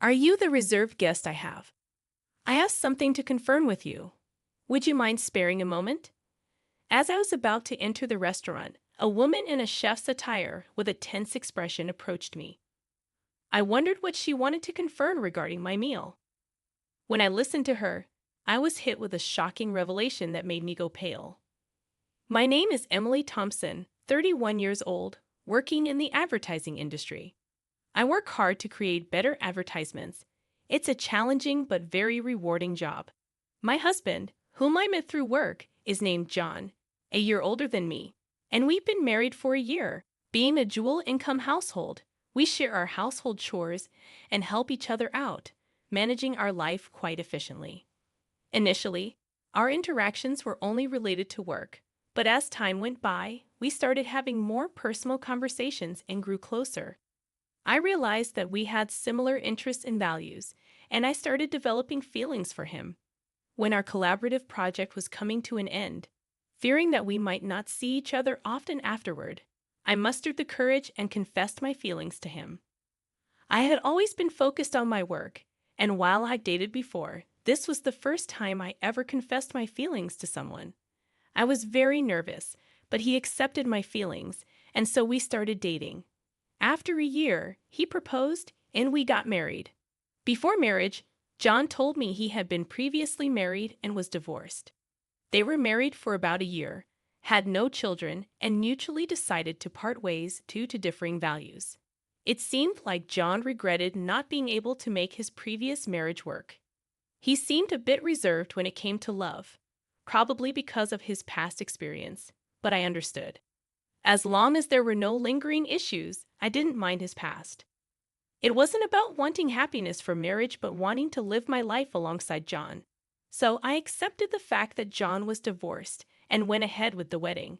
Are you the reserved guest I have? I have something to confirm with you. Would you mind sparing a moment? As I was about to enter the restaurant, a woman in a chef's attire with a tense expression approached me. I wondered what she wanted to confirm regarding my meal. When I listened to her, I was hit with a shocking revelation that made me go pale. My name is Emily Thompson, 31 years old, working in the advertising industry. I work hard to create better advertisements. It's a challenging but very rewarding job. My husband, whom I met through work, is named John, a year older than me, and we've been married for a year. Being a dual-income household, we share our household chores and help each other out, managing our life quite efficiently. Initially, our interactions were only related to work, but as time went by, we started having more personal conversations and grew closer. I realized that we had similar interests and values, and I started developing feelings for him. When our collaborative project was coming to an end, fearing that we might not see each other often afterward, I mustered the courage and confessed my feelings to him. I had always been focused on my work, and while I dated before, this was the first time I ever confessed my feelings to someone. I was very nervous, but he accepted my feelings, and so we started dating. After a year, he proposed, and we got married. Before marriage, John told me he had been previously married and was divorced. They were married for about a year, had no children, and mutually decided to part ways due to differing values. It seemed like John regretted not being able to make his previous marriage work. He seemed a bit reserved when it came to love, probably because of his past experience, but I understood. As long as there were no lingering issues, I didn't mind his past. It wasn't about wanting happiness for marriage, but wanting to live my life alongside John. So I accepted the fact that John was divorced and went ahead with the wedding.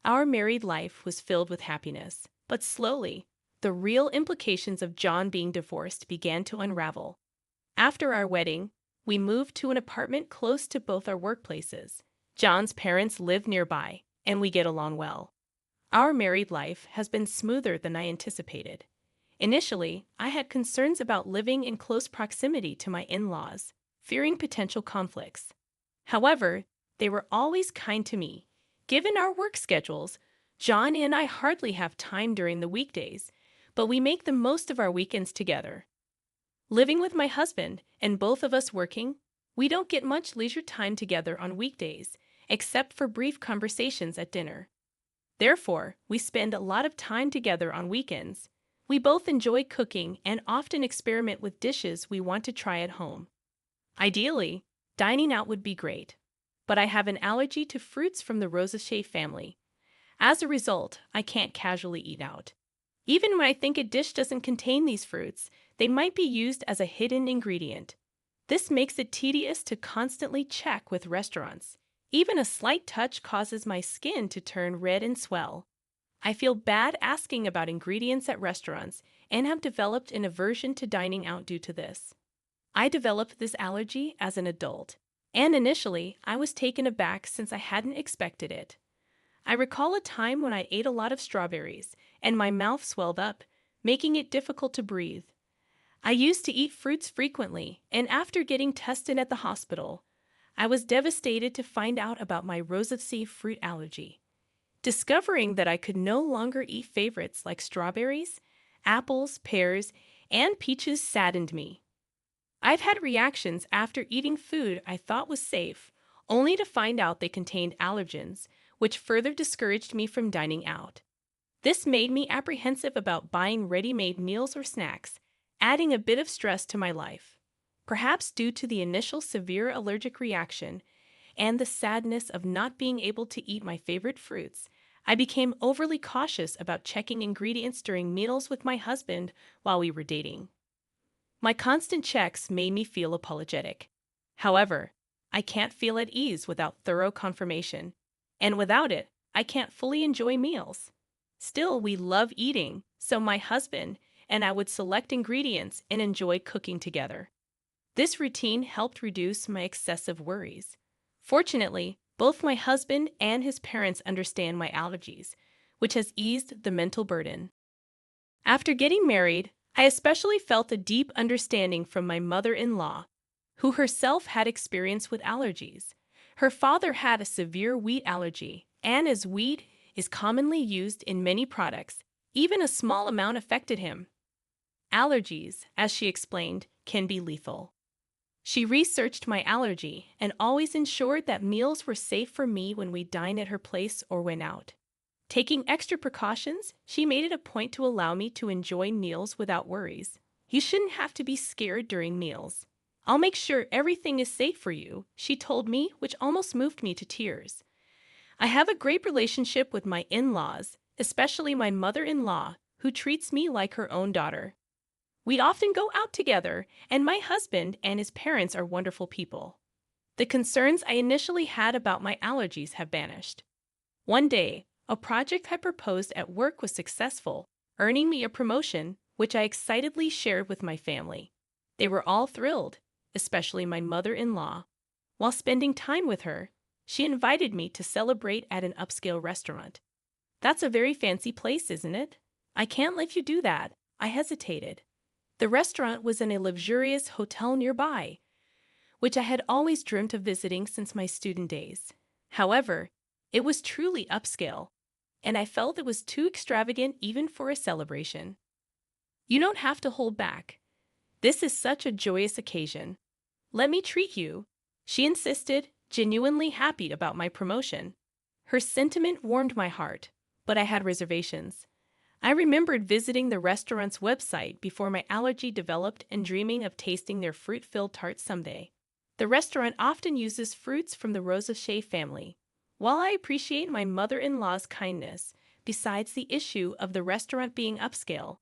Our married life was filled with happiness, but slowly, the real implications of John being divorced began to unravel. After our wedding, we moved to an apartment close to both our workplaces. John's parents live nearby, and we get along well. Our married life has been smoother than I anticipated. Initially, I had concerns about living in close proximity to my in-laws, fearing potential conflicts. However, they were always kind to me. Given our work schedules, John and I hardly have time during the weekdays, but we make the most of our weekends together. Living with my husband, and both of us working, we don't get much leisure time together on weekdays, except for brief conversations at dinner. Therefore, we spend a lot of time together on weekends. We both enjoy cooking and often experiment with dishes we want to try at home. Ideally, dining out would be great, but I have an allergy to fruits from the Rosaceae family. As a result, I can't casually eat out. Even when I think a dish doesn't contain these fruits, they might be used as a hidden ingredient. This makes it tedious to constantly check with restaurants. Even a slight touch causes my skin to turn red and swell. I feel bad asking about ingredients at restaurants and have developed an aversion to dining out due to this. I developed this allergy as an adult, and initially I was taken aback since I hadn't expected it. I recall a time when I ate a lot of strawberries and my mouth swelled up, making it difficult to breathe. I used to eat fruits frequently, and after getting tested at the hospital, I was devastated to find out about my rosaceae fruit allergy. Discovering that I could no longer eat favorites like strawberries, apples, pears, and peaches saddened me. I've had reactions after eating food I thought was safe, only to find out they contained allergens, which further discouraged me from dining out. This made me apprehensive about buying ready-made meals or snacks, adding a bit of stress to my life. Perhaps due to the initial severe allergic reaction and the sadness of not being able to eat my favorite fruits, I became overly cautious about checking ingredients during meals with my husband while we were dating. My constant checks made me feel apologetic. However, I can't feel at ease without thorough confirmation, and without it, I can't fully enjoy meals. Still, we love eating, so my husband and I would select ingredients and enjoy cooking together. This routine helped reduce my excessive worries. Fortunately, both my husband and his parents understand my allergies, which has eased the mental burden. After getting married, I especially felt a deep understanding from my mother-in-law, who herself had experience with allergies. Her father had a severe wheat allergy, and as wheat is commonly used in many products, even a small amount affected him. Allergies, as she explained, can be lethal. She researched my allergy and always ensured that meals were safe for me when we dined at her place or went out. Taking extra precautions, she made it a point to allow me to enjoy meals without worries. You shouldn't have to be scared during meals. I'll make sure everything is safe for you, she told me, which almost moved me to tears. I have a great relationship with my in-laws, especially my mother-in-law, who treats me like her own daughter. We often go out together, and my husband and his parents are wonderful people. The concerns I initially had about my allergies have vanished. One day, a project I proposed at work was successful, earning me a promotion, which I excitedly shared with my family. They were all thrilled, especially my mother-in-law. While spending time with her, she invited me to celebrate at an upscale restaurant. That's a very fancy place, isn't it? I can't let you do that. I hesitated. The restaurant was in a luxurious hotel nearby, which I had always dreamt of visiting since my student days. However, it was truly upscale, and I felt it was too extravagant even for a celebration. You don't have to hold back. This is such a joyous occasion. Let me treat you, she insisted, genuinely happy about my promotion. Her sentiment warmed my heart, but I had reservations. I remembered visiting the restaurant's website before my allergy developed and dreaming of tasting their fruit-filled tarts someday. The restaurant often uses fruits from the Rosacea family. While I appreciate my mother-in-law's kindness, besides the issue of the restaurant being upscale,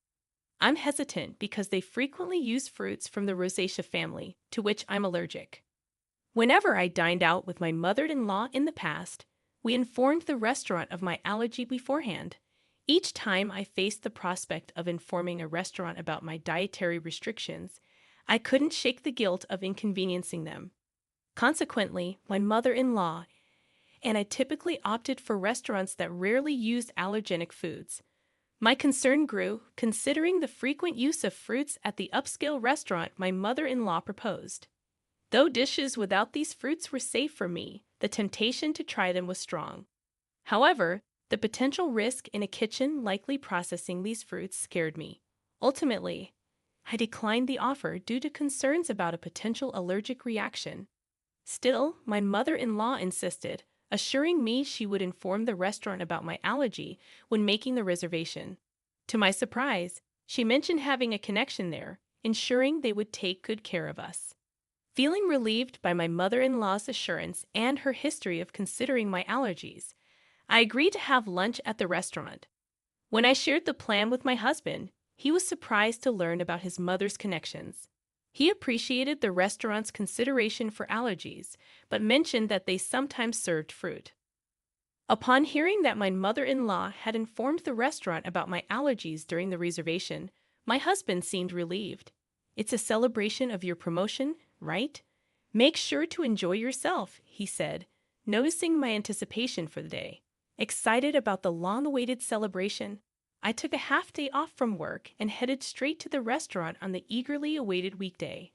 I'm hesitant because they frequently use fruits from the Rosacea family, to which I'm allergic. Whenever I dined out with my mother-in-law in the past, we informed the restaurant of my allergy beforehand. Each time I faced the prospect of informing a restaurant about my dietary restrictions, I couldn't shake the guilt of inconveniencing them. Consequently, my mother-in-law and I typically opted for restaurants that rarely used allergenic foods. My concern grew, considering the frequent use of fruits at the upscale restaurant my mother-in-law proposed. Though dishes without these fruits were safe for me, the temptation to try them was strong. However, the potential risk in a kitchen likely processing these fruits scared me. Ultimately, I declined the offer due to concerns about a potential allergic reaction. Still, my mother-in-law insisted, assuring me she would inform the restaurant about my allergy when making the reservation. To my surprise, she mentioned having a connection there, ensuring they would take good care of us. Feeling relieved by my mother-in-law's assurance and her history of considering my allergies, I agreed to have lunch at the restaurant. When I shared the plan with my husband, he was surprised to learn about his mother's connections. He appreciated the restaurant's consideration for allergies, but mentioned that they sometimes served fruit. Upon hearing that my mother-in-law had informed the restaurant about my allergies during the reservation, my husband seemed relieved. It's a celebration of your promotion, right? Make sure to enjoy yourself, he said, noticing my anticipation for the day. Excited about the long-awaited celebration, I took a half day off from work and headed straight to the restaurant on the eagerly awaited weekday.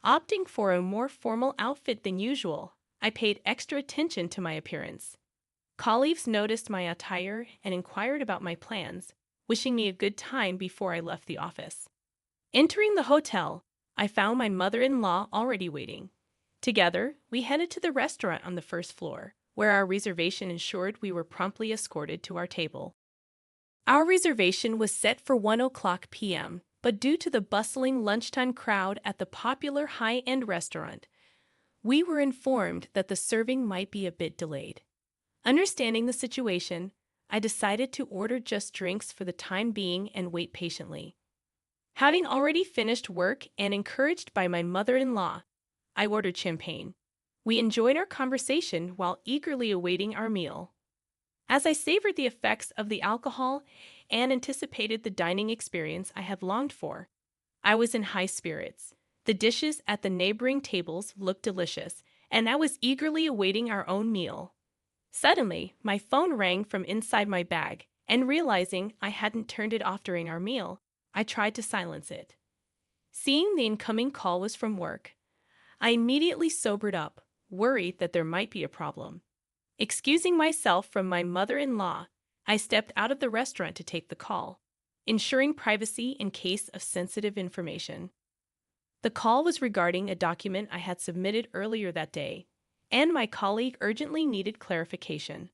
Opting for a more formal outfit than usual, I paid extra attention to my appearance. Colleagues noticed my attire and inquired about my plans, wishing me a good time before I left the office. Entering the hotel, I found my mother-in-law already waiting. Together, we headed to the restaurant on the first floor, where our reservation ensured we were promptly escorted to our table. Our reservation was set for 1:00 p.m., but due to the bustling lunchtime crowd at the popular high-end restaurant, we were informed that the serving might be a bit delayed. Understanding the situation, I decided to order just drinks for the time being and wait patiently. Having already finished work and encouraged by my mother-in-law, I ordered champagne. We enjoyed our conversation while eagerly awaiting our meal. As I savored the effects of the alcohol and anticipated the dining experience I had longed for, I was in high spirits. The dishes at the neighboring tables looked delicious, and I was eagerly awaiting our own meal. Suddenly, my phone rang from inside my bag, and realizing I hadn't turned it off during our meal, I tried to silence it. Seeing the incoming call was from work, I immediately sobered up, worried that there might be a problem. Excusing myself from my mother-in-law, I stepped out of the restaurant to take the call, ensuring privacy in case of sensitive information. The call was regarding a document I had submitted earlier that day, and my colleague urgently needed clarification.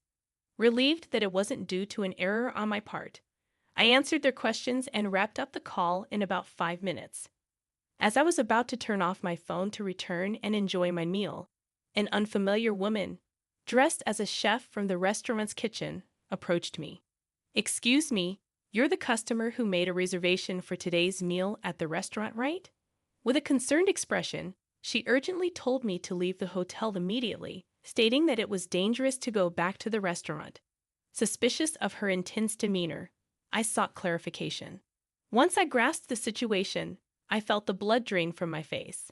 Relieved that it wasn't due to an error on my part, I answered their questions and wrapped up the call in about 5 minutes. As I was about to turn off my phone to return and enjoy my meal, an unfamiliar woman, dressed as a chef from the restaurant's kitchen, approached me. "Excuse me, you're the customer who made a reservation for today's meal at the restaurant, right?" With a concerned expression, she urgently told me to leave the hotel immediately, stating that it was dangerous to go back to the restaurant. Suspicious of her intense demeanor, I sought clarification. Once I grasped the situation, I felt the blood drain from my face.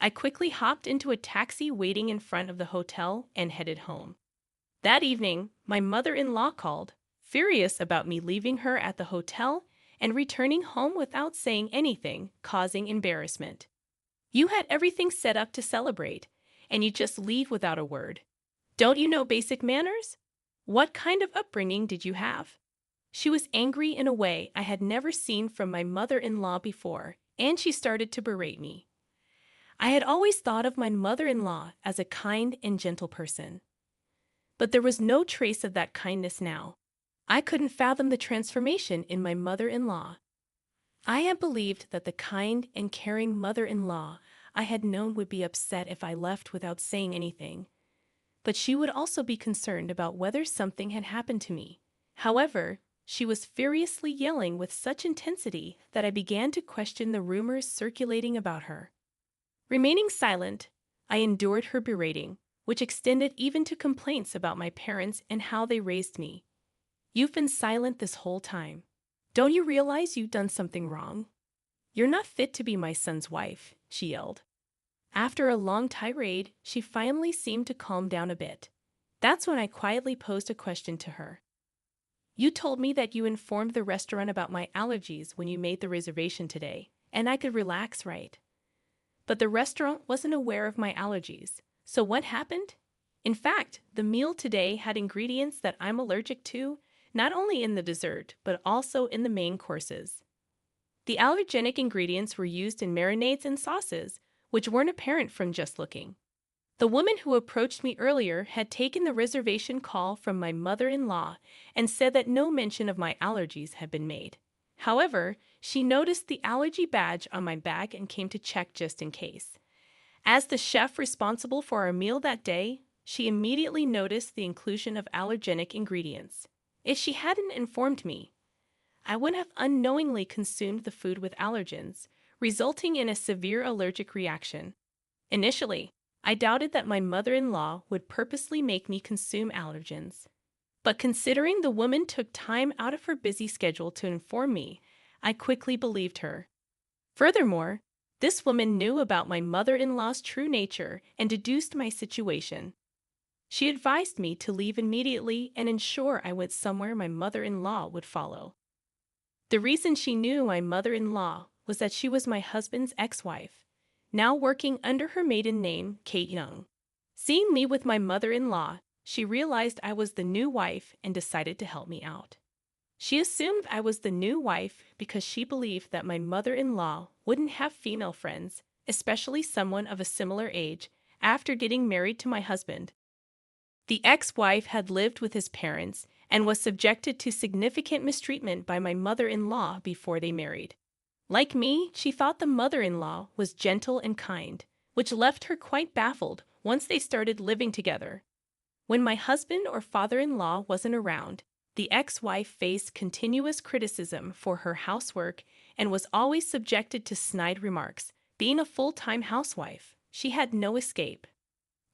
I quickly hopped into a taxi waiting in front of the hotel and headed home. That evening, my mother-in-law called, furious about me leaving her at the hotel and returning home without saying anything, causing embarrassment. "You had everything set up to celebrate, and you just leave without a word. Don't you know basic manners? What kind of upbringing did you have?" She was angry in a way I had never seen from my mother-in-law before, and she started to berate me. I had always thought of my mother-in-law as a kind and gentle person, but there was no trace of that kindness now. I couldn't fathom the transformation in my mother-in-law. I had believed that the kind and caring mother-in-law I had known would be upset if I left without saying anything, but she would also be concerned about whether something had happened to me. However, she was furiously yelling with such intensity that I began to question the rumors circulating about her. Remaining silent, I endured her berating, which extended even to complaints about my parents and how they raised me. "You've been silent this whole time. Don't you realize you've done something wrong? You're not fit to be my son's wife," she yelled. After a long tirade, she finally seemed to calm down a bit. That's when I quietly posed a question to her. "You told me that you informed the restaurant about my allergies when you made the reservation today, and I could relax, right? But the restaurant wasn't aware of my allergies, so what happened? In fact, the meal today had ingredients that I'm allergic to, not only in the dessert, but also in the main courses. The allergenic ingredients were used in marinades and sauces, which weren't apparent from just looking. The woman who approached me earlier had taken the reservation call from my mother-in-law and said that no mention of my allergies had been made. However, she noticed the allergy badge on my bag and came to check just in case. As the chef responsible for our meal that day, she immediately noticed the inclusion of allergenic ingredients. If she hadn't informed me, I would have unknowingly consumed the food with allergens, resulting in a severe allergic reaction. Initially, I doubted that my mother-in-law would purposely make me consume allergens. But considering the woman took time out of her busy schedule to inform me, I quickly believed her. Furthermore, this woman knew about my mother-in-law's true nature and deduced my situation. She advised me to leave immediately and ensure I went somewhere my mother-in-law would follow. The reason she knew my mother-in-law was that she was my husband's ex-wife, now working under her maiden name, Kate Young. Seeing me with my mother-in-law, she realized I was the new wife and decided to help me out. She assumed I was the new wife because she believed that my mother-in-law wouldn't have female friends, especially someone of a similar age, after getting married to my husband. The ex-wife had lived with his parents and was subjected to significant mistreatment by my mother-in-law before they married. Like me, she thought the mother-in-law was gentle and kind, which left her quite baffled once they started living together. When my husband or father-in-law wasn't around, the ex-wife faced continuous criticism for her housework and was always subjected to snide remarks. Being a full-time housewife, she had no escape.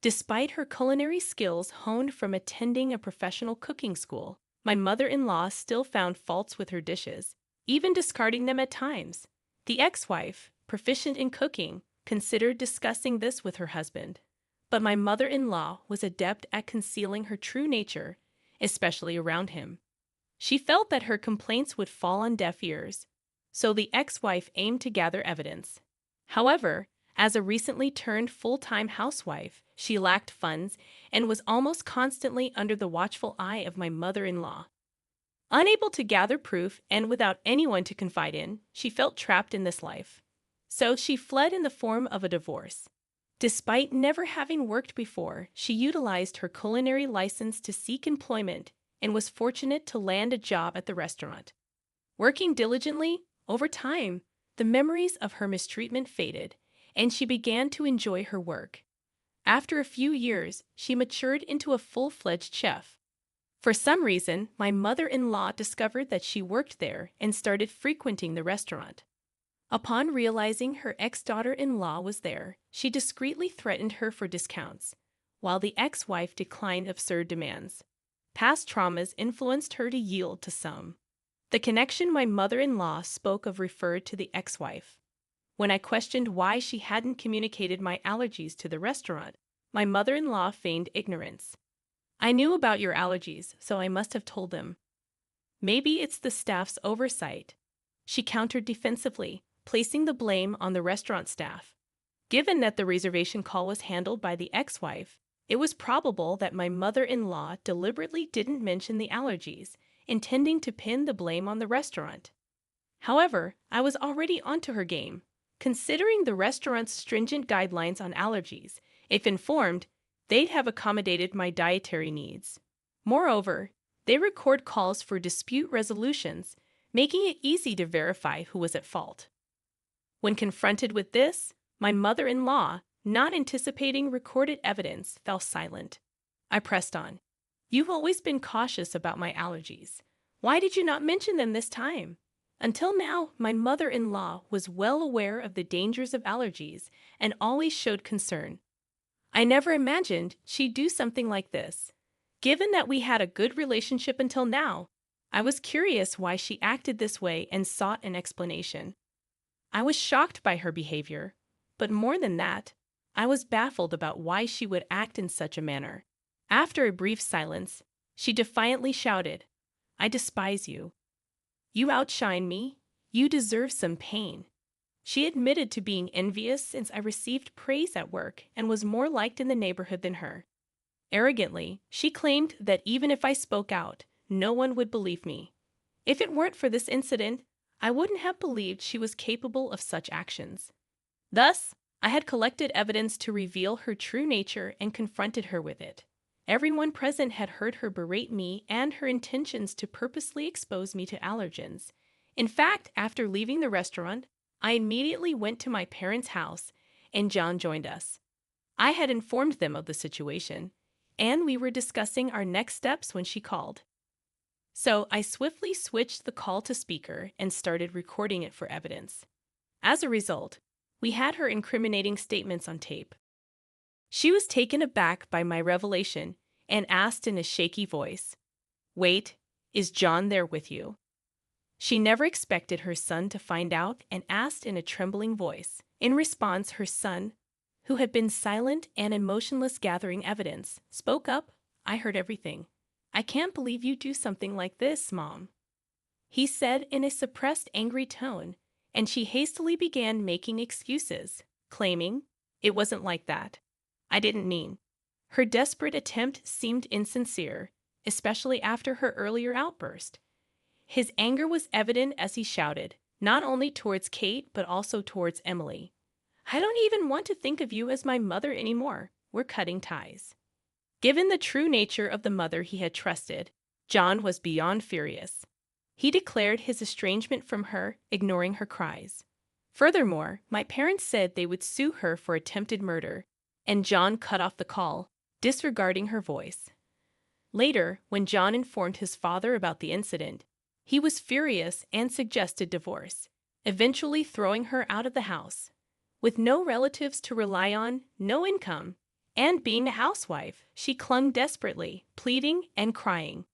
Despite her culinary skills honed from attending a professional cooking school, my mother-in-law still found faults with her dishes, even discarding them at times. The ex-wife, proficient in cooking, considered discussing this with her husband. But my mother-in-law was adept at concealing her true nature, especially around him. She felt that her complaints would fall on deaf ears. so the ex-wife aimed to gather evidence. However, as a recently turned full-time housewife, she lacked funds and was almost constantly under the watchful eye of my mother-in-law. Unable to gather proof and without anyone to confide in, she felt trapped in this life. So she fled in the form of a divorce. Despite never having worked before, she utilized her culinary license to seek employment and was fortunate to land a job at the restaurant. Working diligently, over time, the memories of her mistreatment faded, and she began to enjoy her work. After a few years, she matured into a full-fledged chef. For some reason, my mother-in-law discovered that she worked there and started frequenting the restaurant. Upon realizing her ex-daughter-in-law was there, she discreetly threatened her for discounts, while the ex-wife declined absurd demands. Past traumas influenced her to yield to some. The connection my mother-in-law spoke of referred to the ex-wife. When I questioned why she hadn't communicated my allergies to the restaurant, my mother-in-law feigned ignorance. "I knew about your allergies, so I must have told them." "Maybe it's the staff's oversight," she countered defensively, placing the blame on the restaurant staff. Given that the reservation call was handled by the ex-wife, it was probable that my mother-in-law deliberately didn't mention the allergies, intending to pin the blame on the restaurant. However, I was already onto her game. Considering the restaurant's stringent guidelines on allergies, if informed, they'd have accommodated my dietary needs. Moreover, they record calls for dispute resolutions, making it easy to verify who was at fault. When confronted with this, my mother-in-law, not anticipating recorded evidence, fell silent. I pressed on. "You've always been cautious about my allergies. Why did you not mention them this time?" Until now, my mother-in-law was well aware of the dangers of allergies and always showed concern. I never imagined she'd do something like this. Given that we had a good relationship until now, I was curious why she acted this way and sought an explanation. I was shocked by her behavior, but more than that, I was baffled about why she would act in such a manner. After a brief silence, she defiantly shouted, "I despise you. You outshine me. You deserve some pain." She admitted to being envious since I received praise at work and was more liked in the neighborhood than her. Arrogantly, she claimed that even if I spoke out, no one would believe me. If it weren't for this incident, I wouldn't have believed she was capable of such actions. Thus, I had collected evidence to reveal her true nature and confronted her with it. Everyone present had heard her berate me and her intentions to purposely expose me to allergens. In fact, after leaving the restaurant, I immediately went to my parents' house, and John joined us. I had informed them of the situation, and we were discussing our next steps when she called. So I swiftly switched the call to speaker and started recording it for evidence. As a result, we had her incriminating statements on tape. She was taken aback by my revelation and asked in a shaky voice, "Wait, is John there with you?" She never expected her son to find out and asked in a trembling voice. In response, her son, who had been silent and emotionless gathering evidence, spoke up. "I heard everything. I can't believe you do something like this, Mom," he said in a suppressed, angry tone, and she hastily began making excuses, claiming, "It wasn't like that. I didn't mean." Her desperate attempt seemed insincere, especially after her earlier outburst. His anger was evident as he shouted, not only towards Kate but also towards Emily, "I don't even want to think of you as my mother anymore. We're cutting ties." Given the true nature of the mother he had trusted, John was beyond furious. He declared his estrangement from her, ignoring her cries. Furthermore, my parents said they would sue her for attempted murder, and John cut off the call, disregarding her voice. Later, when John informed his father about the incident, he was furious and suggested divorce, eventually throwing her out of the house. With no relatives to rely on, no income, and being a housewife, she clung desperately, pleading and crying.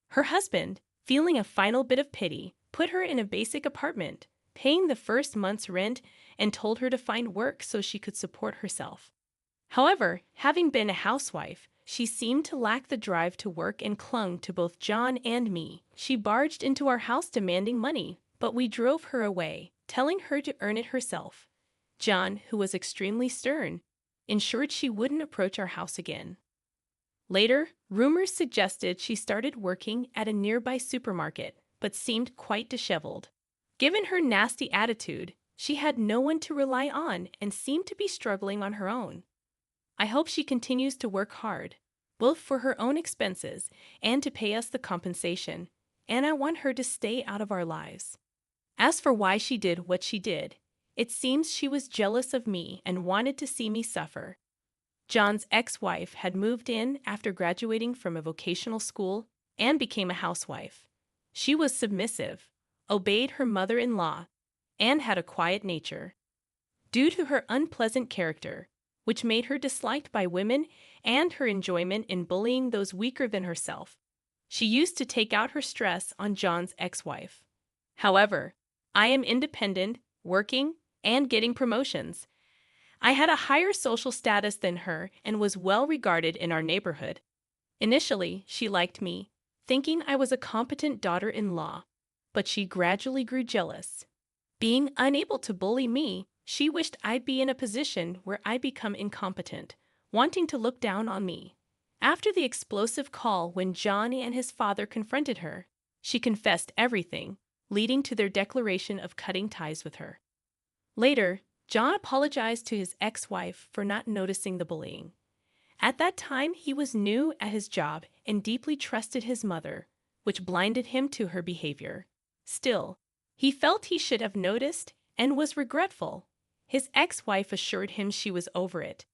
Her husband, feeling a final bit of pity, put her in a basic apartment, paying the first month's rent, and told her to find work so she could support herself. However, having been a housewife, she seemed to lack the drive to work and clung to both John and me. She barged into our house demanding money, but we drove her away, telling her to earn it herself. John, who was extremely stern, ensured she wouldn't approach our house again. Later, rumors suggested she started working at a nearby supermarket, but seemed quite disheveled. Given her nasty attitude, she had no one to rely on and seemed to be struggling on her own. I hope she continues to work hard, both for her own expenses and to pay us the compensation, and I want her to stay out of our lives. As for why she did what she did, it seems she was jealous of me and wanted to see me suffer. John's ex-wife had moved in after graduating from a vocational school and became a housewife. She was submissive, obeyed her mother-in-law, and had a quiet nature. Due to her unpleasant character, which made her disliked by women and her enjoyment in bullying those weaker than herself, she used to take out her stress on John's ex-wife. However, I am independent, working, and getting promotions. I had a higher social status than her and was well regarded in our neighborhood. Initially, she liked me, thinking I was a competent daughter-in-law, but she gradually grew jealous. Being unable to bully me, she wished I'd be in a position where I become incompetent, wanting to look down on me. After the explosive call when Johnny and his father confronted her, she confessed everything, leading to their declaration of cutting ties with her. Later, John apologized to his ex-wife for not noticing the bullying. At that time, he was new at his job and deeply trusted his mother, which blinded him to her behavior. Still, he felt he should have noticed and was regretful. His ex-wife assured him she was over it.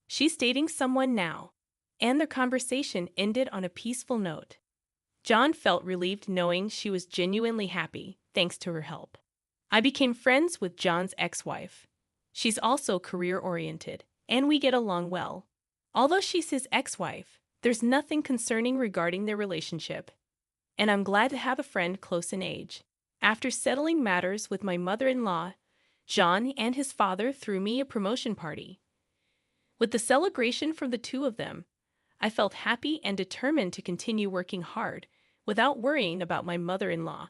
She's dating someone now, and their conversation ended on a peaceful note. John felt relieved knowing she was genuinely happy, thanks to her help. I became friends with John's ex-wife. She's also career-oriented, and we get along well. Although she's his ex-wife, there's nothing concerning regarding their relationship, and I'm glad to have a friend close in age. After settling matters with my mother-in-law, John and his father threw me a promotion party. With the celebration from the two of them, I felt happy and determined to continue working hard without worrying about my mother-in-law.